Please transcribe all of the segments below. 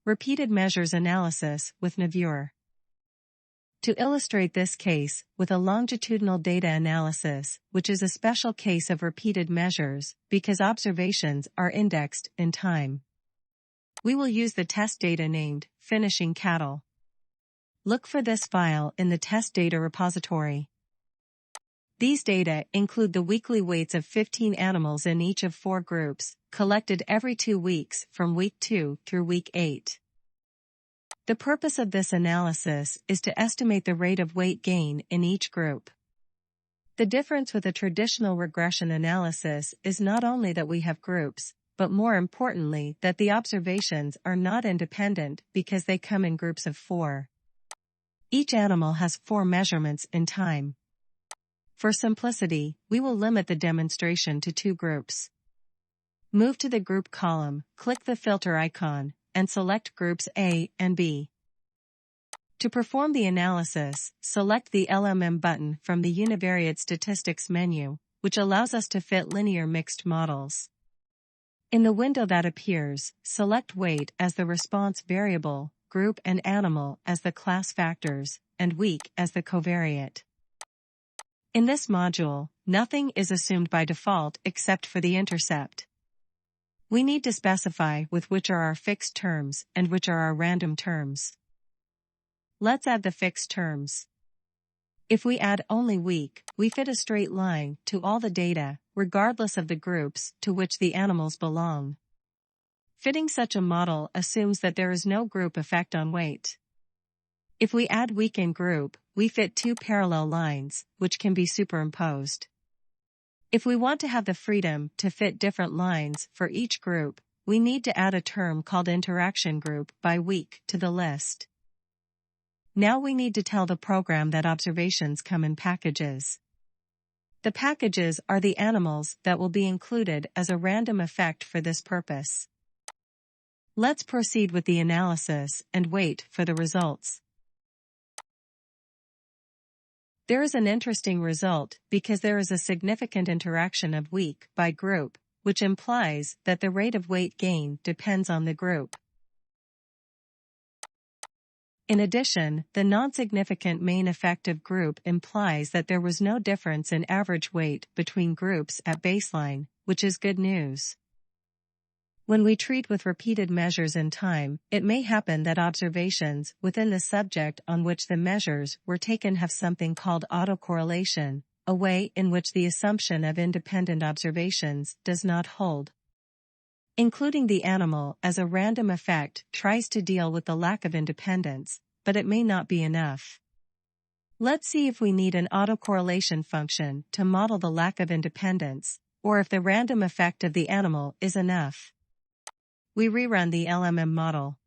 Repeated measures analysis with Navure. To illustrate this case, with a longitudinal data analysis, which is a special case of repeated measures, because observations are indexed in time. We will use the test data named finishing cattle. Look for this file in the test data repository. These data include the weekly weights of 15 animals in each of 4 groups, collected every 2 weeks from week 2 through week 8. The purpose of this analysis is to estimate the rate of weight gain in each group. The difference with a traditional regression analysis is not only that we have groups, but more importantly that the observations are not independent because they come in groups of 4. Each animal has 4 measurements in time. For simplicity, we will limit the demonstration to 2 groups. Move to the Group column, click the filter icon, and select Groups A and B. To perform the analysis, select the LMM button from the Univariate Statistics menu, which allows us to fit linear mixed models. In the window that appears, select weight as the response variable, group and animal as the class factors, and week as the covariate. In this module, nothing is assumed by default except for the intercept. We need to specify with which are our fixed terms and which are our random terms. Let's add the fixed terms. If we add only week, we fit a straight line to all the data, regardless of the groups to which the animals belong. Fitting such a model assumes that there is no group effect on weight. If we add week and group, we fit 2 parallel lines, which can be superimposed. If we want to have the freedom to fit different lines for each group, we need to add a term called interaction group by week to the list. Now we need to tell the program that observations come in packages. The packages are the animals that will be included as a random effect for this purpose. Let's proceed with the analysis and wait for the results. There is an interesting result because there is a significant interaction of week by group, which implies that the rate of weight gain depends on the group. In addition, the non-significant main effective group implies that there was no difference in average weight between groups at baseline, which is good news. When we treat with repeated measures in time, it may happen that observations within the subject on which the measures were taken have something called autocorrelation, a way in which the assumption of independent observations does not hold. Including the animal as a random effect tries to deal with the lack of independence, but it may not be enough. Let's see if we need an autocorrelation function to model the lack of independence, or if the random effect of the animal is enough. We rerun the LMM model.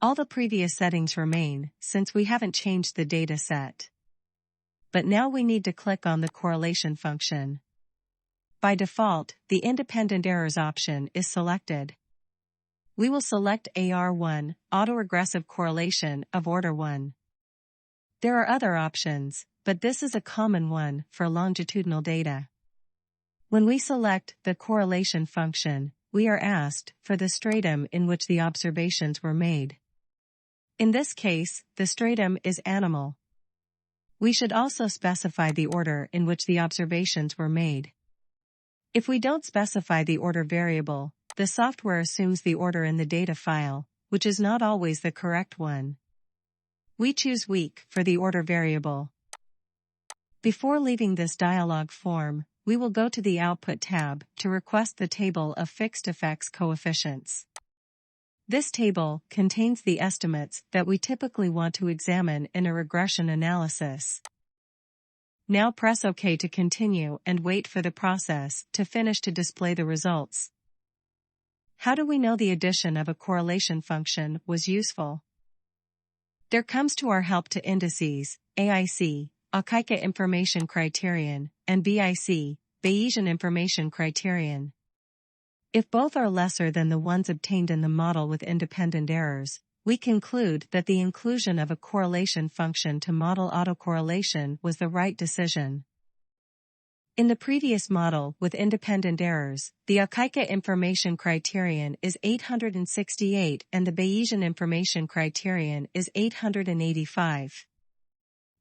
All the previous settings remain, since we haven't changed the data set. But now we need to click on the correlation function. By default, the independent errors option is selected. We will select AR1, autoregressive correlation of order 1. There are other options, but this is a common one for longitudinal data. When we select the correlation function, we are asked for the stratum in which the observations were made. In this case, the stratum is animal. We should also specify the order in which the observations were made. If we don't specify the order variable, the software assumes the order in the data file, which is not always the correct one. We choose week for the order variable. Before leaving this dialog form, we will go to the Output tab to request the table of fixed effects coefficients. This table contains the estimates that we typically want to examine in a regression analysis. Now press OK to continue and wait for the process to finish to display the results. How do we know the addition of a correlation function was useful? There comes to our help to indices, AIC, Akaike Information Criterion, and BIC, Bayesian Information Criterion. If both are lesser than the ones obtained in the model with independent errors, we conclude that the inclusion of a correlation function to model autocorrelation was the right decision. In the previous model with independent errors, the Akaika information criterion is 868 and the Bayesian information criterion is 885.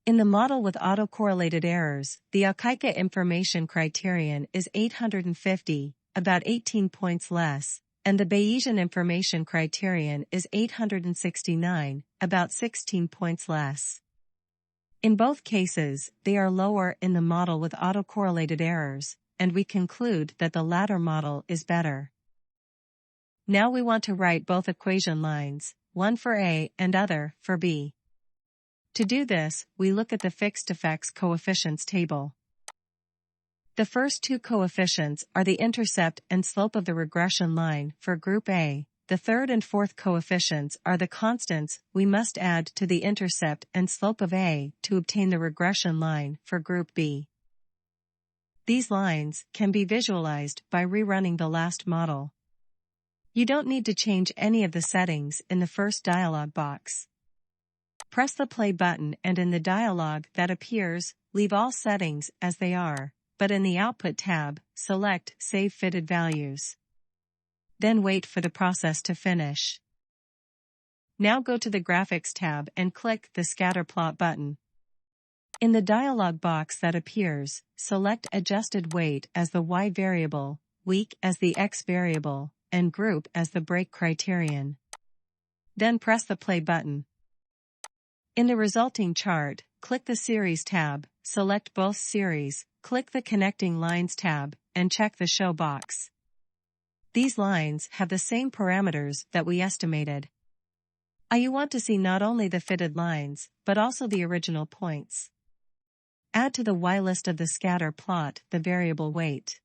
In the model with autocorrelated errors, the Akaika information criterion is 850, about 18 points less, and the Bayesian information criterion is 869, about 16 points less. In both cases, they are lower in the model with autocorrelated errors, and we conclude that the latter model is better. Now we want to write both equation lines, one for A and other for B. To do this, we look at the fixed effects coefficients table. The first two coefficients are the intercept and slope of the regression line for group A. The third and fourth coefficients are the constants we must add to the intercept and slope of A to obtain the regression line for group B. These lines can be visualized by rerunning the last model. You don't need to change any of the settings in the first dialog box. Press the play button and in the dialog that appears, leave all settings as they are, but in the Output tab, select Save Fitted Values. Then wait for the process to finish. Now go to the Graphics tab and click the Scatter Plot button. In the dialog box that appears, select Adjusted Weight as the Y variable, Week as the X variable, and Group as the break criterion. Then press the Play button. In the resulting chart, click the Series tab, select both series, click the Connecting Lines tab, and check the Show box. These lines have the same parameters that we estimated. You want to see not only the fitted lines, but also the original points. Add to the Y list of the scatter plot the variable weight.